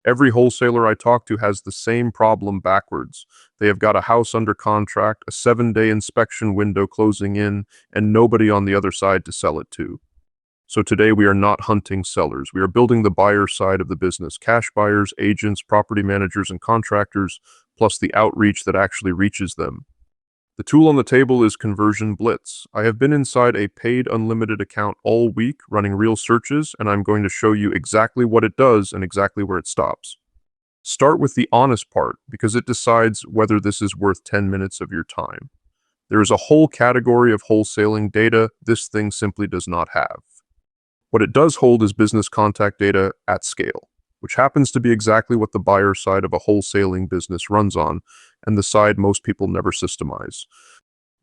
Every wholesaler I talk to has the same problem backwards. They have got a house under contract, a 7-day inspection window closing in, and nobody on the other side to sell it to. So today we are not hunting sellers. We are building the buyer side of the business, cash buyers, agents, property managers, and contractors, plus the outreach that actually reaches them. The tool on the table is Conversion Blitz. I have been inside a paid unlimited account all week running real searches, and I'm going to show you exactly what it does and exactly where it stops. Start with the honest part because it decides whether this is worth 10 minutes of your time. There is a whole category of wholesaling data this thing simply does not have. What it does hold is business contact data at scale, which happens to be exactly what the buyer side of a wholesaling business runs on, and the side most people never systemize.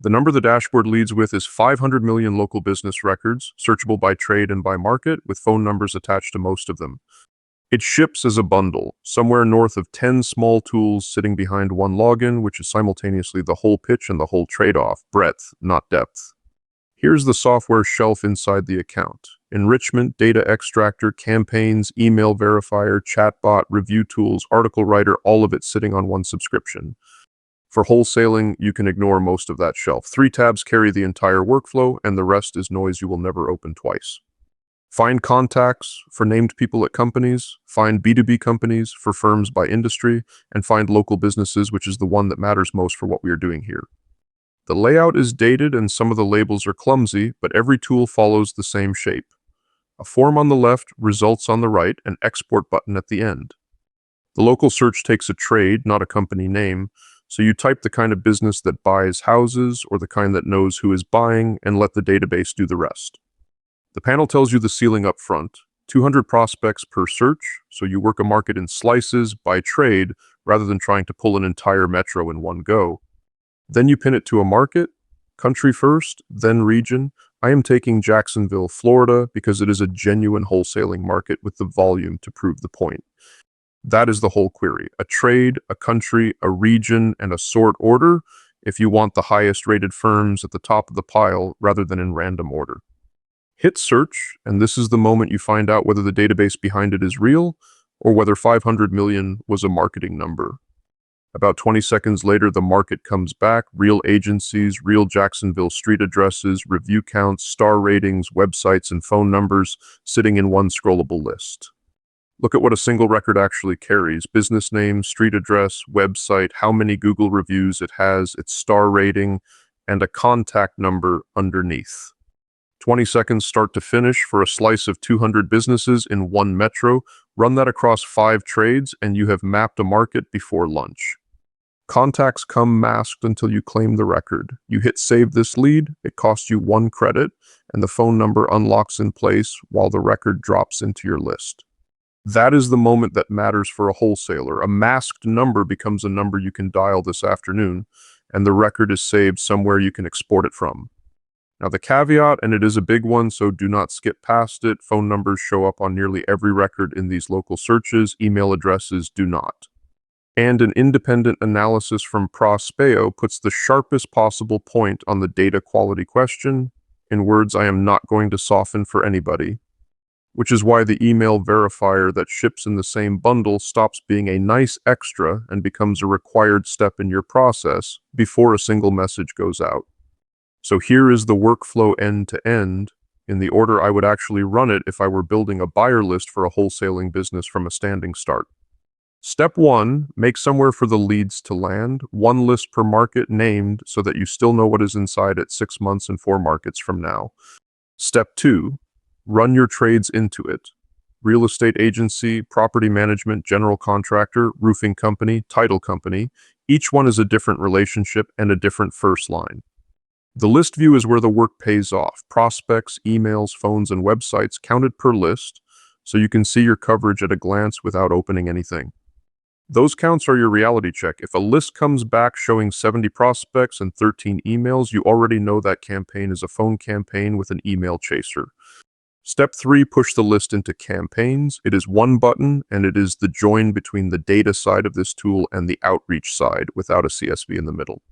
The number the dashboard leads with is 500 million local business records, searchable by trade and by market, with phone numbers attached to most of them. It ships as a bundle, somewhere north of 10 small tools sitting behind one login, which is simultaneously the whole pitch and the whole trade-off, breadth, not depth. Here's the software shelf inside the account. Enrichment, data extractor, campaigns, email verifier, chatbot, review tools, article writer, all of it sitting on one subscription. For wholesaling, you can ignore most of that shelf. 3 tabs carry the entire workflow, and the rest is noise you will never open twice. Find contacts for named people at companies, find B2B companies for firms by industry, and find local businesses, which is the one that matters most for what we are doing here. The layout is dated and some of the labels are clumsy, but every tool follows the same shape. A form on the left, results on the right, an export button at the end. The local search takes a trade, not a company name, so you type the kind of business that buys houses or the kind that knows who is buying and let the database do the rest. The panel tells you the ceiling up front, 200 prospects per search, so you work a market in slices by trade rather than trying to pull an entire metro in one go. Then you pin it to a market, country first, then region. I am taking Jacksonville, Florida, because it is a genuine wholesaling market with the volume to prove the point. That is the whole query. A trade, a country, a region, and a sort order if you want the highest rated firms at the top of the pile rather than in random order. Hit search, and this is the moment you find out whether the database behind it is real or whether 500 million was a marketing number. About 20 seconds later, the market comes back, real agencies, real Jacksonville street addresses, review counts, star ratings, websites, and phone numbers sitting in one scrollable list. Look at what a single record actually carries: business name, street address, website, how many Google reviews it has, its star rating, and a contact number underneath. 20 seconds start to finish for a slice of 200 businesses in one metro. Run that across 5 trades, and you have mapped a market before lunch. Contacts come masked until you claim the record. You hit save this lead, it costs you 1 credit, and the phone number unlocks in place while the record drops into your list. That is the moment that matters for a wholesaler. A masked number becomes a number you can dial this afternoon, and the record is saved somewhere you can export it from. Now the caveat, and it is a big one, so do not skip past it, phone numbers show up on nearly every record in these local searches, email addresses do not. And an independent analysis from Prospeo puts the sharpest possible point on the data quality question, in words I am not going to soften for anybody, which is why the email verifier that ships in the same bundle stops being a nice extra and becomes a required step in your process before a single message goes out. So here is the workflow end to end, in the order I would actually run it if I were building a buyer list for a wholesaling business from a standing start. Step 1, make somewhere for the leads to land, 1 list per market named so that you still know what is inside at 6 months and 4 markets from now. Step 2, run your trades into it. Real estate agency, property management, general contractor, roofing company, title company. Each one is a different relationship and a different first line. The list view is where the work pays off. Prospects, emails, phones, and websites counted per list, so you can see your coverage at a glance without opening anything. Those counts are your reality check. If a list comes back showing 70 prospects and 13 emails, you already know that campaign is a phone campaign with an email chaser. Step 3, push the list into campaigns. It is 1 button, and it is the join between the data side of this tool and the outreach side without a CSV in the middle.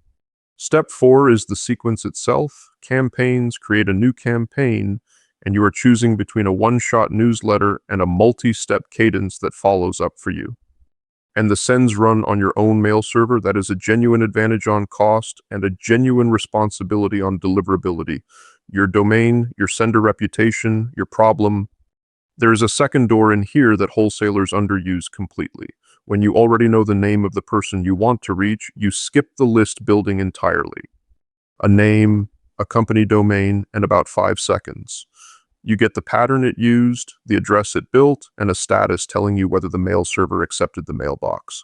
Step 4 is the sequence itself. Campaigns, create a new campaign, and you are choosing between a one-shot newsletter and a multi-step cadence that follows up for you. and the sends run on your own mail server, that is a genuine advantage on cost and a genuine responsibility on deliverability. Your domain, your sender reputation, your problem. There is a second door in here that wholesalers underuse completely. When you already know the name of the person you want to reach, you skip the list building entirely. A name, a company domain, and about 5 seconds. You get the pattern it used, the address it built, and a status telling you whether the mail server accepted the mailbox.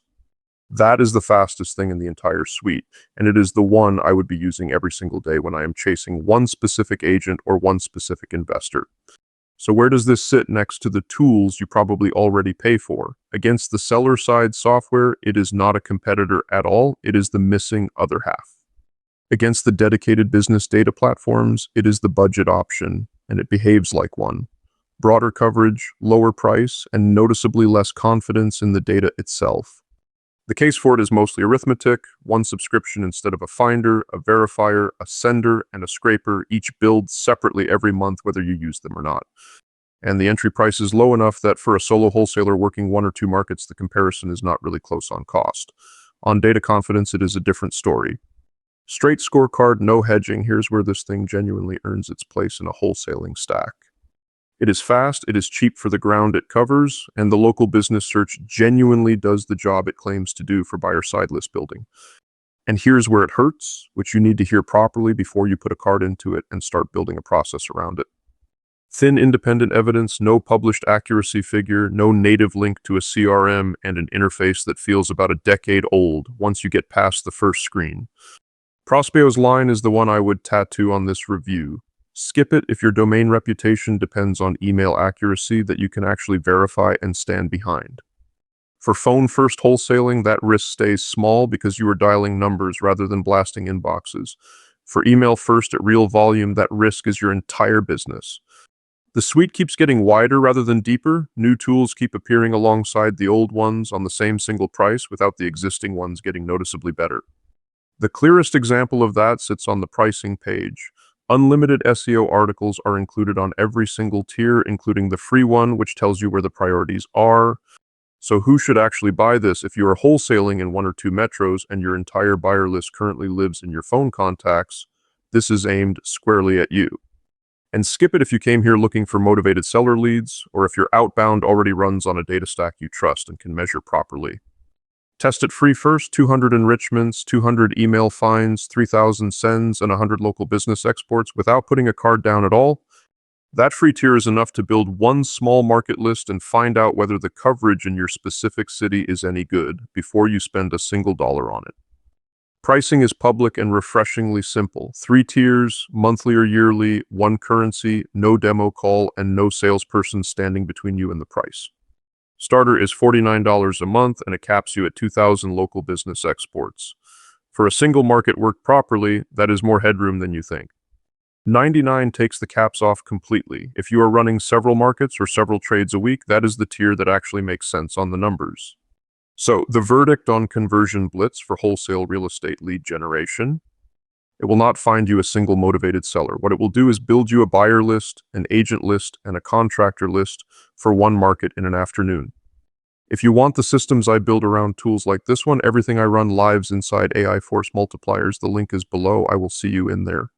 That is the fastest thing in the entire suite, and it is the one I would be using every single day when I am chasing one specific agent or one specific investor. So where does this sit next to the tools you probably already pay for? Against the seller-side software, it is not a competitor at all. It is the missing other half. Against the dedicated business data platforms, it is the budget option, and it behaves like one. Broader coverage, lower price, and noticeably less confidence in the data itself. The case for it is mostly arithmetic, one subscription instead of a finder, a verifier, a sender, and a scraper, each billed separately every month whether you use them or not. And the entry price is low enough that for a solo wholesaler working one or two markets, the comparison is not really close on cost. On data confidence, it is a different story. Straight scorecard, no hedging. Here's where this thing genuinely earns its place in a wholesaling stack. It is fast, it is cheap for the ground it covers, and the local business search genuinely does the job it claims to do for buyer-side list building. And here's where it hurts, which you need to hear properly before you put a card into it and start building a process around it. Thin independent evidence, no published accuracy figure, no native link to a CRM, and an interface that feels about a decade old once you get past the first screen. Prospeo's line is the one I would tattoo on this review. Skip it if your domain reputation depends on email accuracy that you can actually verify and stand behind. For phone-first wholesaling, that risk stays small because you are dialing numbers rather than blasting inboxes. For email-first at real volume, that risk is your entire business. The suite keeps getting wider rather than deeper. New tools keep appearing alongside the old ones on the same single price without the existing ones getting noticeably better. The clearest example of that sits on the pricing page. Unlimited SEO articles are included on every single tier, including the free one, which tells you where the priorities are. So who should actually buy this? If you are wholesaling in one or two metros and your entire buyer list currently lives in your phone contacts, this is aimed squarely at you. And skip it if you came here looking for motivated seller leads, or if your outbound already runs on a data stack you trust and can measure properly. Test it free first, 200 enrichments, 200 email finds, 3,000 sends, and 100 local business exports without putting a card down at all. That free tier is enough to build one small market list and find out whether the coverage in your specific city is any good before you spend a single dollar on it. Pricing is public and refreshingly simple. 3 tiers, monthly or yearly, one currency, no demo call, and no salesperson standing between you and the price. Starter is $49 a month, and it caps you at 2,000 local business exports. For a single market worked properly, that is more headroom than you think. 99 takes the caps off completely. If you are running several markets or several trades a week, that is the tier that actually makes sense on the numbers. So, the verdict on Conversion Blitz for wholesale real estate lead generation: it will not find you a single motivated seller. What it will do is build you a buyer list, an agent list, and a contractor list for one market in an afternoon. If you want the systems I build around tools like this one, everything I run lives inside AI Force Multipliers. The link is below. I will see you in there.